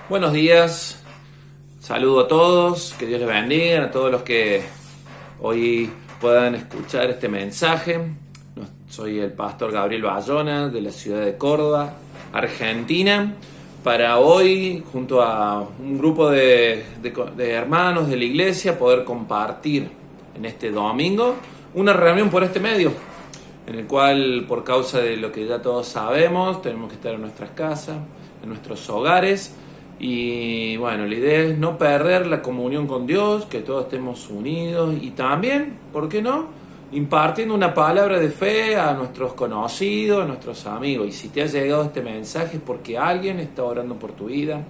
Buenos días, saludo a todos, que Dios les bendiga, a todos los que hoy puedan escuchar este mensaje. Soy el pastor Gabriel Bayona de la ciudad de Córdoba, Argentina, para hoy, junto a un grupo de hermanos de la iglesia, poder compartir en este domingo una reunión por este medio, en el cual, por causa de lo que ya todos sabemos, tenemos que estar en nuestras casas, en nuestros hogares. Y bueno, la idea es no perder la comunión con Dios, que todos estemos unidos y también, ¿por qué no?, impartiendo una palabra de fe a nuestros conocidos, a nuestros amigos. Y si te ha llegado este mensaje es porque alguien está orando por tu vida,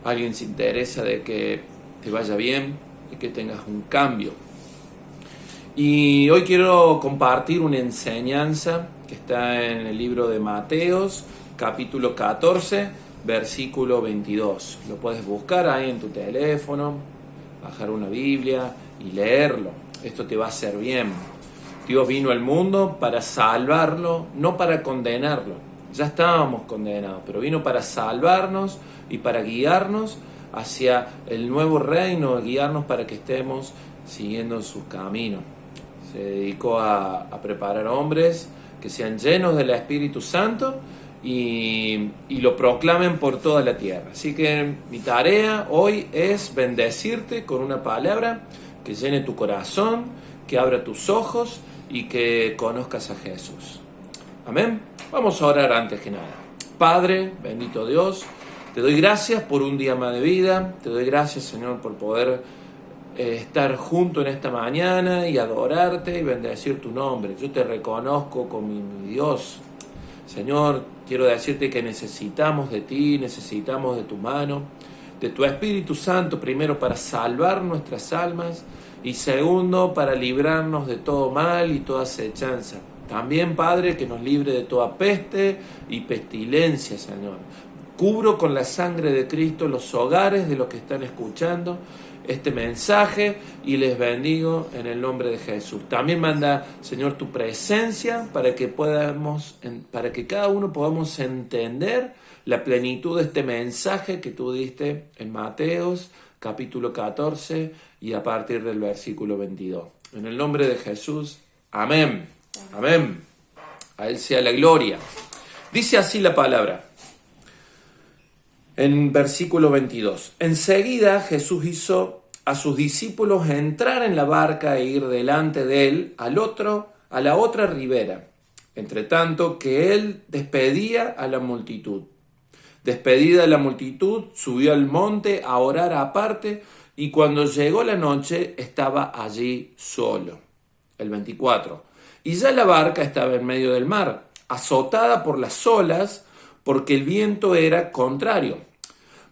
alguien se interesa de que te vaya bien y que tengas un cambio. Y hoy quiero compartir una enseñanza que está en el libro de Mateos, capítulo 14, versículo 22. Lo puedes buscar ahí en tu teléfono, bajar una Biblia y leerlo. Esto te va a hacer bien. Dios vino al mundo para salvarlo, no para condenarlo. Ya estábamos condenados, pero vino para salvarnos y para guiarnos hacia el nuevo reino, guiarnos para que estemos siguiendo sus caminos. Se dedicó a preparar hombres que sean llenos del Espíritu Santo y lo proclamen por toda la tierra. Así que mi tarea hoy es bendecirte con una palabra que llene tu corazón, que abra tus ojos y que conozcas a Jesús. Amén. Vamos a orar antes que nada. Padre, bendito Dios, te doy gracias por un día más de vida. Te doy gracias, Señor, por poder estar junto en esta mañana y adorarte y bendecir tu nombre. Yo te reconozco como mi Dios. Señor, quiero decirte que necesitamos de ti, necesitamos de tu mano, de tu Espíritu Santo, primero para salvar nuestras almas y segundo para librarnos de todo mal y toda acechanza. También, Padre, que nos libre de toda peste y pestilencia, Señor. Cubro con la sangre de Cristo los hogares de los que están escuchando este mensaje y les bendigo en el nombre de Jesús. También manda, Señor, tu presencia para que cada uno podamos entender la plenitud de este mensaje que tú diste en Mateos capítulo 14 y a partir del versículo 22. En el nombre de Jesús, amén. Amén. A Él sea la gloria. Dice así la palabra. En versículo 22, enseguida Jesús hizo a sus discípulos entrar en la barca e ir delante de él a la otra ribera, entre tanto que él despedía a la multitud. Despedida la multitud, subió al monte a orar aparte y cuando llegó la noche estaba allí solo. El 24, y ya la barca estaba en medio del mar, azotada por las olas, porque el viento era contrario.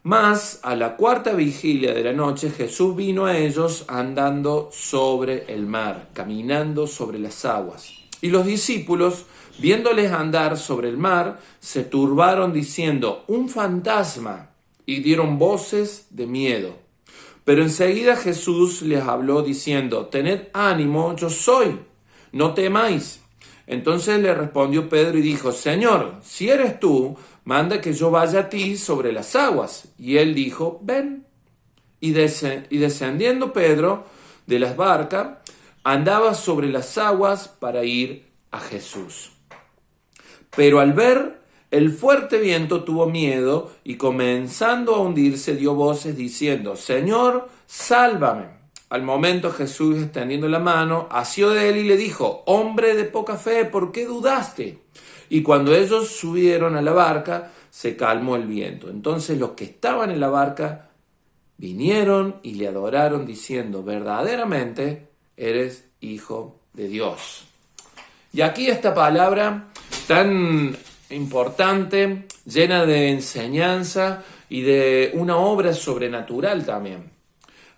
Mas a la cuarta vigilia de la noche Jesús vino a ellos andando sobre el mar, caminando sobre las aguas. Y los discípulos, viéndoles andar sobre el mar, se turbaron diciendo, un fantasma, y dieron voces de miedo. Pero enseguida Jesús les habló diciendo, tened ánimo, yo soy, no temáis. Entonces le respondió Pedro y dijo, Señor, si eres tú, manda que yo vaya a ti sobre las aguas. Y él dijo, ven. Y descendiendo Pedro de la barca, andaba sobre las aguas para ir a Jesús. Pero al ver el fuerte viento tuvo miedo y comenzando a hundirse dio voces diciendo, Señor, sálvame. Al momento Jesús, extendiendo la mano, asió de él y le dijo, hombre de poca fe, ¿por qué dudaste? Y cuando ellos subieron a la barca, se calmó el viento. Entonces los que estaban en la barca vinieron y le adoraron diciendo, verdaderamente eres hijo de Dios. Y aquí esta palabra tan importante, llena de enseñanza y de una obra sobrenatural también.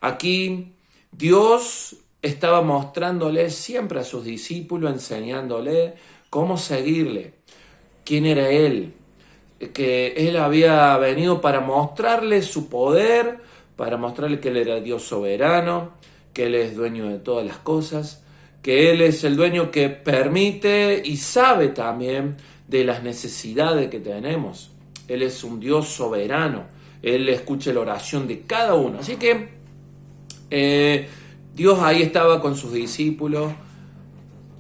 Aquí Dios estaba mostrándole siempre a sus discípulos, enseñándole cómo seguirle, quién era Él, que Él había venido para mostrarle su poder, para mostrarle que Él era Dios soberano, que Él es dueño de todas las cosas, que Él es el dueño que permite y sabe también de las necesidades que tenemos. Él es un Dios soberano. Él escucha la oración de cada uno. Así que Dios ahí estaba con sus discípulos,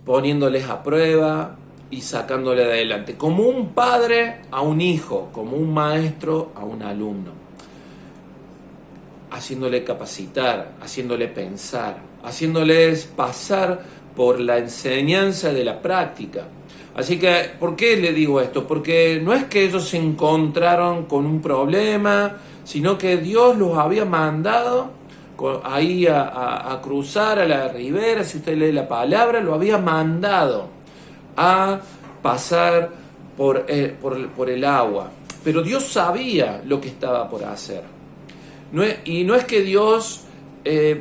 poniéndoles a prueba y sacándole adelante, como un padre a un hijo, como un maestro a un alumno, haciéndole capacitar, haciéndole pensar, haciéndoles pasar por la enseñanza de la práctica. Así que, ¿por qué le digo esto? Porque no es que ellos se encontraron con un problema, sino que Dios los había mandado ahí a cruzar a la ribera. Si usted lee la palabra, lo había mandado a pasar por el agua. Pero Dios sabía lo que estaba por hacer. Y no es que Dios,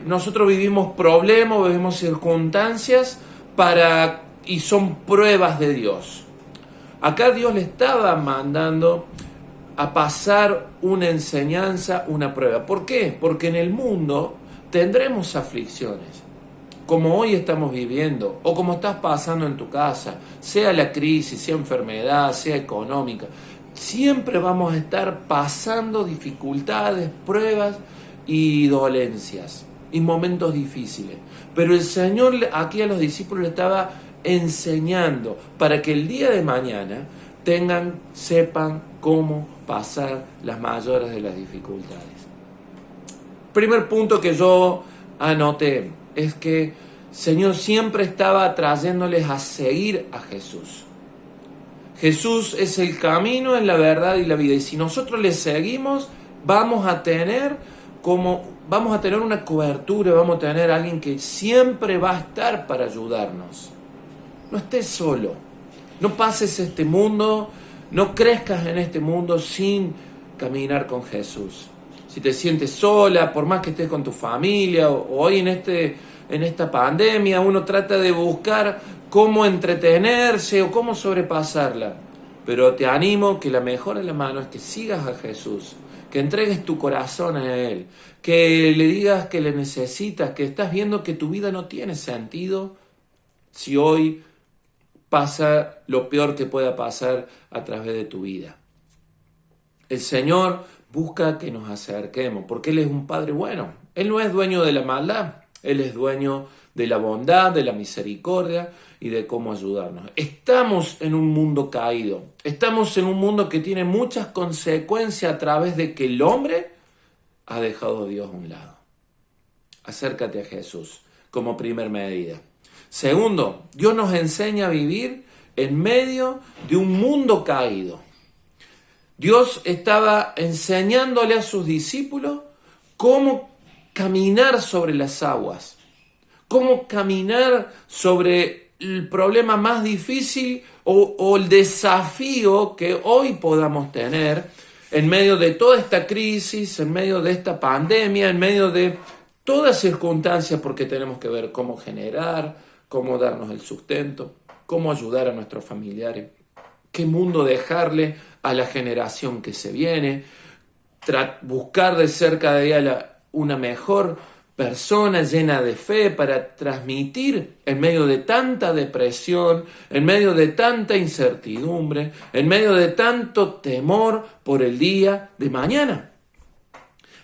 nosotros vivimos problemas, vivimos circunstancias y son pruebas de Dios. Acá Dios le estaba mandando a pasar una enseñanza, una prueba. ¿Por qué? Porque en el mundo tendremos aflicciones, como hoy estamos viviendo, o como estás pasando en tu casa, sea la crisis, sea enfermedad, sea económica. Siempre vamos a estar pasando dificultades, pruebas y dolencias, y momentos difíciles. Pero el Señor aquí a los discípulos le estaba enseñando para que el día de mañana sepan cómo pasar las mayores de las dificultades. Primer punto que yo anoté es que el Señor siempre estaba trayéndoles a seguir a Jesús. Jesús es el camino, es la verdad y la vida. Y si nosotros le seguimos, vamos a tener una cobertura, vamos a tener a alguien que siempre va a estar para ayudarnos. No estés solo, no pases este mundo, no crezcas en este mundo sin caminar con Jesús. Si te sientes sola, por más que estés con tu familia, o hoy en esta pandemia, uno trata de buscar cómo entretenerse o cómo sobrepasarla. Pero te animo que la mejor de la mano es que sigas a Jesús, que entregues tu corazón a Él, que le digas que le necesitas, que estás viendo que tu vida no tiene sentido si hoy pasa lo peor que pueda pasar a través de tu vida. El Señor busca que nos acerquemos, porque Él es un Padre bueno. Él no es dueño de la maldad, Él es dueño de la bondad, de la misericordia y de cómo ayudarnos. Estamos en un mundo caído, estamos en un mundo que tiene muchas consecuencias a través de que el hombre ha dejado a Dios a un lado. Acércate a Jesús como primer medida. Segundo, Dios nos enseña a vivir en medio de un mundo caído. Dios estaba enseñándole a sus discípulos cómo caminar sobre las aguas, cómo caminar sobre el problema más difícil o el desafío que hoy podamos tener en medio de toda esta crisis, en medio de esta pandemia, en medio de todas circunstancias, porque tenemos que ver cómo generar, cómo darnos el sustento, cómo ayudar a nuestros familiares, qué mundo dejarle a la generación que se viene, buscar de ser cada día una mejor persona llena de fe para transmitir en medio de tanta depresión, en medio de tanta incertidumbre, en medio de tanto temor por el día de mañana.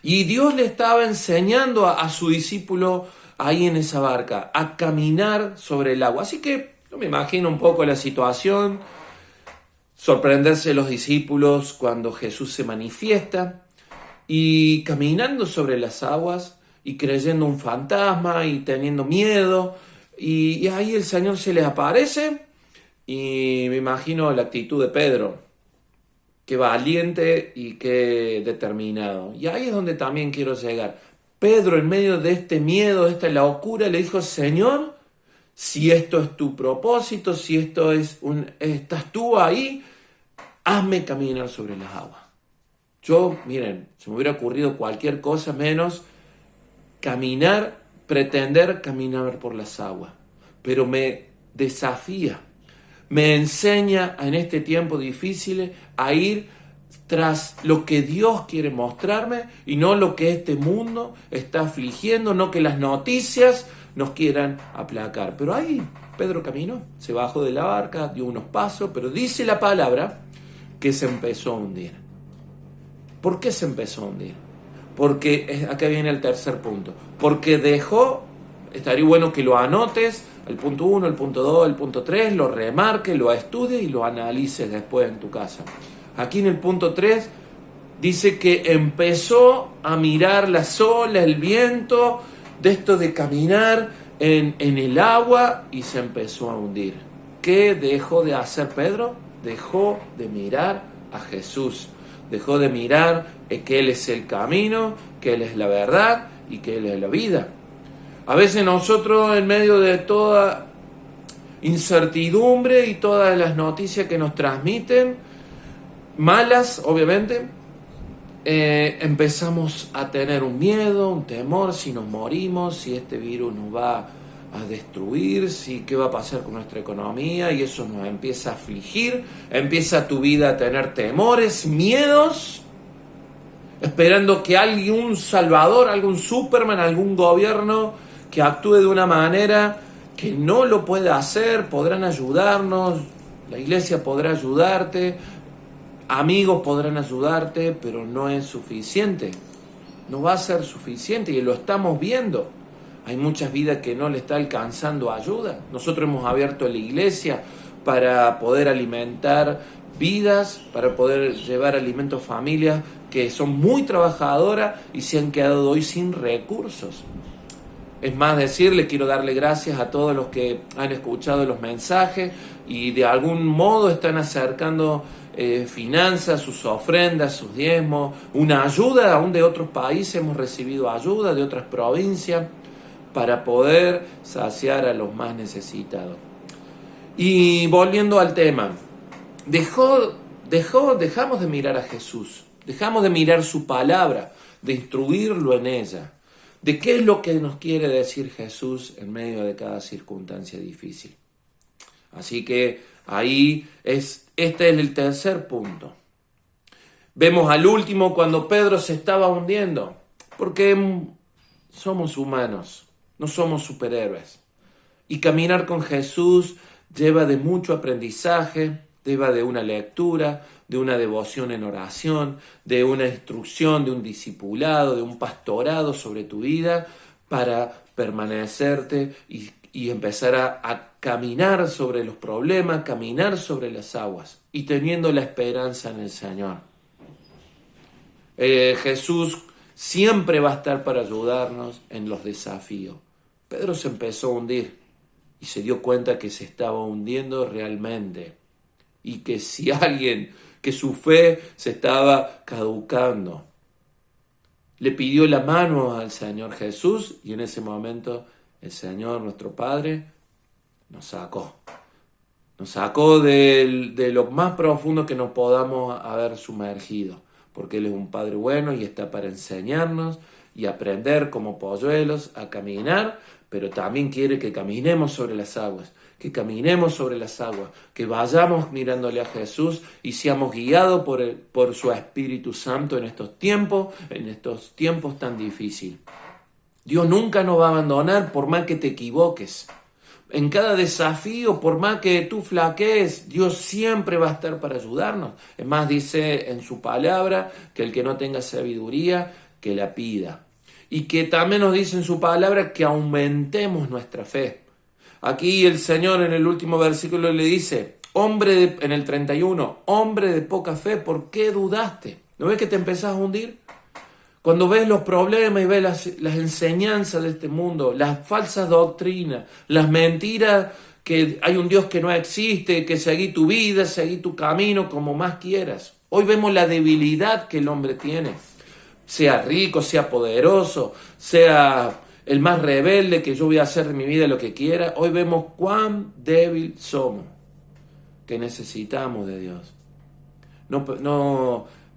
Y Dios le estaba enseñando a su discípulo ahí en esa barca a caminar sobre el agua. Así que yo me imagino un poco la situación, sorprenderse los discípulos cuando Jesús se manifiesta y caminando sobre las aguas y creyendo un fantasma y teniendo miedo, y ahí el Señor se les aparece y me imagino la actitud de Pedro, qué valiente y qué determinado. Y ahí es donde también quiero llegar. Pedro, en medio de este miedo, de esta locura, le dijo: Señor, si esto es tu propósito, si esto estás tú ahí, hazme caminar sobre las aguas. Miren, se me hubiera ocurrido cualquier cosa menos pretender caminar por las aguas. Pero me desafía, me enseña en este tiempo difícil a ir tras lo que Dios quiere mostrarme y no lo que este mundo está afligiendo, no que las noticias nos quieran aplacar. Pero ahí Pedro caminó, se bajó de la barca, dio unos pasos, pero dice la palabra que se empezó a hundir. ¿Por qué se empezó a hundir? Porque, acá viene el tercer punto, porque dejó, estaría bueno que lo anotes, el punto 1, el punto 2, el punto 3, lo remarques, lo estudies y lo analices después en tu casa. Aquí en el punto 3 dice que empezó a mirar las olas, el viento, de esto de caminar en el agua y se empezó a hundir. ¿Qué dejó de hacer Pedro? Dejó de mirar a Jesús. Dejó de mirar que Él es el camino, que Él es la verdad y que Él es la vida. A veces nosotros, en medio de toda incertidumbre y todas las noticias que nos transmiten, malas obviamente, empezamos a tener un miedo, un temor, si nos morimos, si este virus nos va a destruir, si qué va a pasar con nuestra economía, y eso nos empieza a afligir, empieza tu vida a tener temores, miedos, esperando que alguien, un salvador, algún Superman, algún gobierno que actúe de una manera que no lo puede hacer, podrán ayudarnos, la iglesia podrá ayudarte, amigos podrán ayudarte, pero no es suficiente. No va a ser suficiente y lo estamos viendo. Hay muchas vidas que no le está alcanzando ayuda. Nosotros hemos abierto la iglesia para poder alimentar vidas, para poder llevar alimento a familias que son muy trabajadoras y se han quedado hoy sin recursos. Es más decirle, quiero darle gracias a todos los que han escuchado los mensajes y de algún modo están acercando finanzas, sus ofrendas, sus diezmos, una ayuda, aún de otros países hemos recibido ayuda, de otras provincias, para poder saciar a los más necesitados. Y volviendo al tema, dejamos de mirar a Jesús, dejamos de mirar su palabra, de instruirlo en ella, de qué es lo que nos quiere decir Jesús en medio de cada circunstancia difícil. Así que ahí este es el tercer punto. Vemos al último cuando Pedro se estaba hundiendo, porque somos humanos, no somos superhéroes. Y caminar con Jesús lleva de mucho aprendizaje, lleva de una lectura, de una devoción en oración, de una instrucción, de un discipulado, de un pastorado sobre tu vida para permanecerte y empezar a caminar sobre los problemas, caminar sobre las aguas y teniendo la esperanza en el Señor. Jesús siempre va a estar para ayudarnos en los desafíos. Pedro se empezó a hundir y se dio cuenta que se estaba hundiendo realmente y que si alguien, que su fe se estaba caducando, le pidió la mano al Señor Jesús y en ese momento el Señor, nuestro Padre, nos sacó de lo más profundo que nos podamos haber sumergido, porque Él es un Padre bueno y está para enseñarnos y aprender como polluelos a caminar, pero también quiere que caminemos sobre las aguas, que vayamos mirándole a Jesús y seamos guiados por su Espíritu Santo en estos tiempos tan difíciles. Dios nunca nos va a abandonar por más que te equivoques. En cada desafío, por más que tú flaquees, Dios siempre va a estar para ayudarnos. Es más, dice en su palabra que el que no tenga sabiduría, que la pida. Y que también nos dice en su palabra que aumentemos nuestra fe. Aquí el Señor en el último versículo le dice, en el 31, hombre de poca fe, ¿por qué dudaste? ¿No ves que te empezás a hundir? Cuando ves los problemas y ves las enseñanzas de este mundo, las falsas doctrinas, las mentiras, que hay un Dios que no existe, que seguí tu vida, seguí tu camino como más quieras. Hoy vemos la debilidad que el hombre tiene. Sea rico, sea poderoso, sea el más rebelde, que yo voy a hacer de mi vida lo que quiera. Hoy vemos cuán débil somos, que necesitamos de Dios.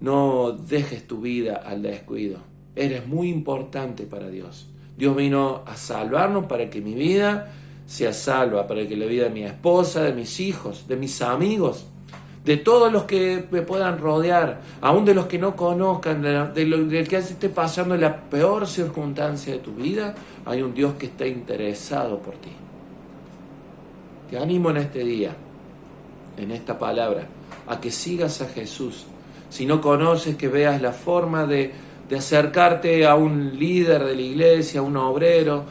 No dejes tu vida al descuido. Eres muy importante para Dios. Dios vino a salvarnos para que mi vida sea salva, para que la vida de mi esposa, de mis hijos, de mis amigos, de todos los que me puedan rodear, aún de los que no conozcan, del que esté pasando la peor circunstancia de tu vida, hay un Dios que está interesado por ti. Te animo en este día, en esta palabra, a que sigas a Jesús. Si no conoces, que veas la forma de acercarte a un líder de la iglesia, a un obrero.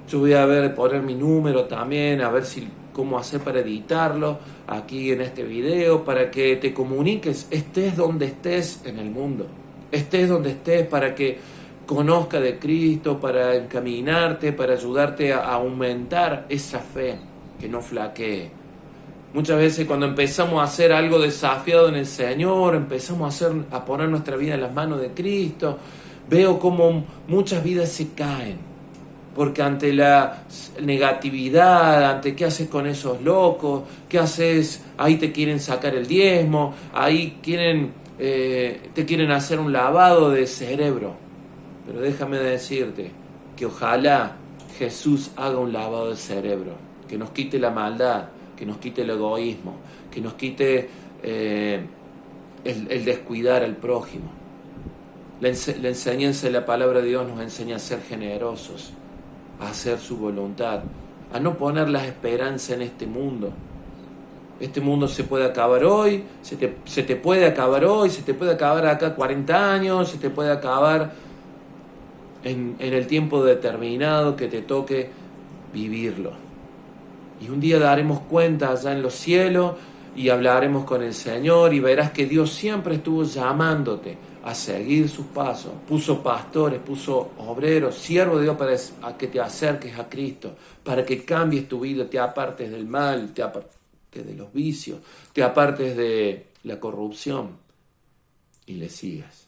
Yo voy a poner mi número también, a ver cómo hacer para editarlo aquí en este video, para que te comuniques, estés donde estés en el mundo, estés donde estés, para que conozca de Cristo, para encaminarte, para ayudarte a aumentar esa fe, que no flaquee. Muchas veces cuando empezamos a hacer algo desafiado en el Señor, empezamos a poner nuestra vida en las manos de Cristo, veo como muchas vidas se caen. Porque ante la negatividad, ante qué haces con esos locos, qué haces, ahí te quieren sacar el diezmo, ahí te quieren hacer un lavado de cerebro. Pero déjame decirte que ojalá Jesús haga un lavado de cerebro, que nos quite la maldad, que nos quite el egoísmo, que nos quite el descuidar al prójimo. La enseñanza de la palabra de Dios nos enseña a ser generosos, a hacer su voluntad, a no poner las esperanzas en este mundo. Este mundo se puede acabar hoy, se te puede acabar hoy, se te puede acabar acá 40 años, se te puede acabar en el tiempo determinado que te toque vivirlo. Y un día daremos cuenta allá en los cielos y hablaremos con el Señor y verás que Dios siempre estuvo llamándote a seguir sus pasos. Puso pastores, puso obreros, siervos de Dios para que te acerques a Cristo, para que cambies tu vida, te apartes del mal, te apartes de los vicios, te apartes de la corrupción y le sigas.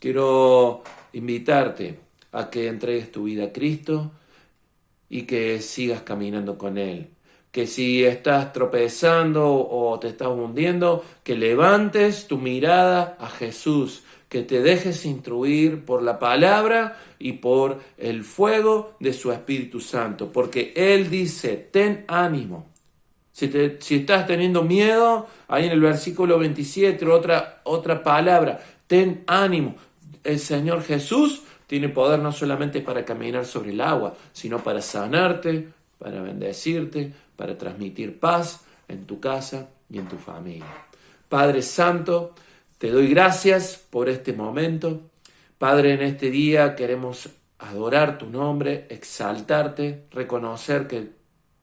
Quiero invitarte a que entregues tu vida a Cristo y que sigas caminando con Él. Que si estás tropezando o te estás hundiendo, que levantes tu mirada a Jesús, que te dejes instruir por la palabra y por el fuego de su Espíritu Santo, porque Él dice, ten ánimo. Si estás teniendo miedo, ahí en el versículo 27, otra palabra, ten ánimo. El Señor Jesús tiene poder no solamente para caminar sobre el agua, sino para sanarte, para bendecirte, para transmitir paz en tu casa y en tu familia. Padre Santo, te doy gracias por este momento. Padre, en este día queremos adorar tu nombre, exaltarte, reconocer que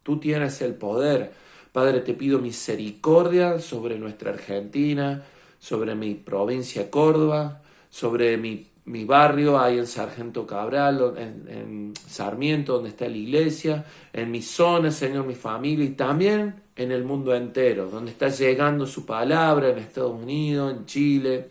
tú tienes el poder. Padre, te pido misericordia sobre nuestra Argentina, sobre mi provincia Córdoba, sobre mi barrio, ahí en Sargento Cabral, en Sarmiento, donde está la iglesia, en mi zona, Señor, mi familia, y también en el mundo entero, donde está llegando su palabra, en Estados Unidos, en Chile,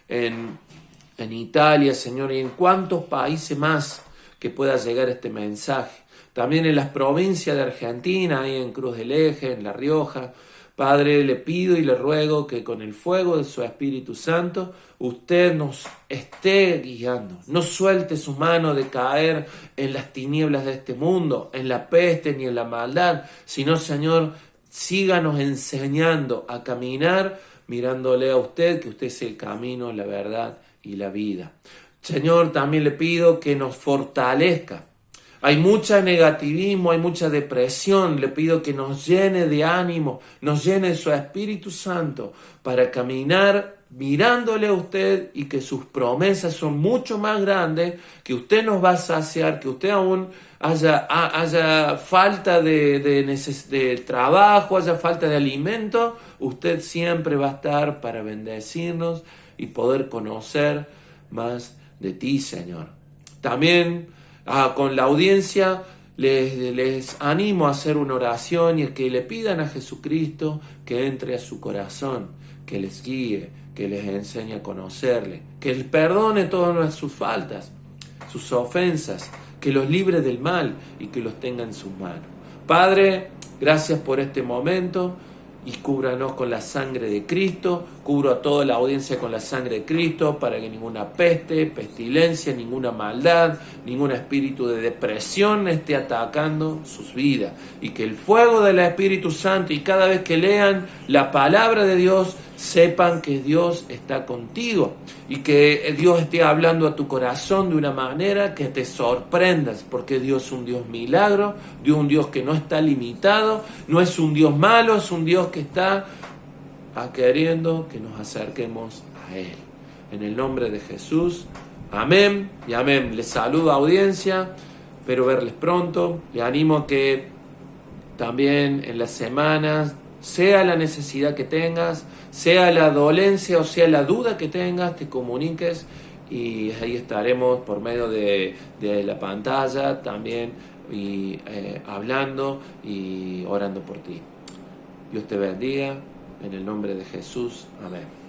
en Italia, Señor, y en cuántos países más que pueda llegar este mensaje. También en las provincias de Argentina, ahí en Cruz del Eje, en La Rioja. Padre, le pido y le ruego que con el fuego de su Espíritu Santo usted nos esté guiando. No suelte su mano de caer en las tinieblas de este mundo, en la peste ni en la maldad, sino, Señor, síganos enseñando a caminar mirándole a usted, que usted es el camino, la verdad y la vida. Señor, también le pido que nos fortalezca. Hay mucho negativismo, hay mucha depresión. Le pido que nos llene de ánimo, nos llene de su Espíritu Santo para caminar mirándole a usted, y que sus promesas son mucho más grandes, que usted nos va a saciar, que usted aún haya falta de trabajo, haya falta de alimento, usted siempre va a estar para bendecirnos y poder conocer más de ti, Señor. También con la audiencia les animo a hacer una oración y que le pidan a Jesucristo que entre a su corazón, que les guíe, que les enseñe a conocerle, que les perdone todas sus faltas, sus ofensas, que los libre del mal y que los tenga en sus manos. Padre, gracias por este momento y cúbranos con la sangre de Cristo. Cubro a toda la audiencia con la sangre de Cristo para que ninguna peste, pestilencia, ninguna maldad, ningún espíritu de depresión esté atacando sus vidas. Y que el fuego del Espíritu Santo, y cada vez que lean la palabra de Dios, sepan que Dios está contigo. Y que Dios esté hablando a tu corazón de una manera que te sorprendas. Porque Dios es un Dios milagro, un Dios que no está limitado, no es un Dios malo, es un Dios que está queriendo que nos acerquemos a Él. En el nombre de Jesús, amén y amén. Les saludo, audiencia, espero verles pronto. Les animo a que también en las semanas, sea la necesidad que tengas, sea la dolencia o sea la duda que tengas, te comuniques y ahí estaremos por medio de la pantalla también y hablando y orando por ti. Dios te bendiga, en el nombre de Jesús, amén.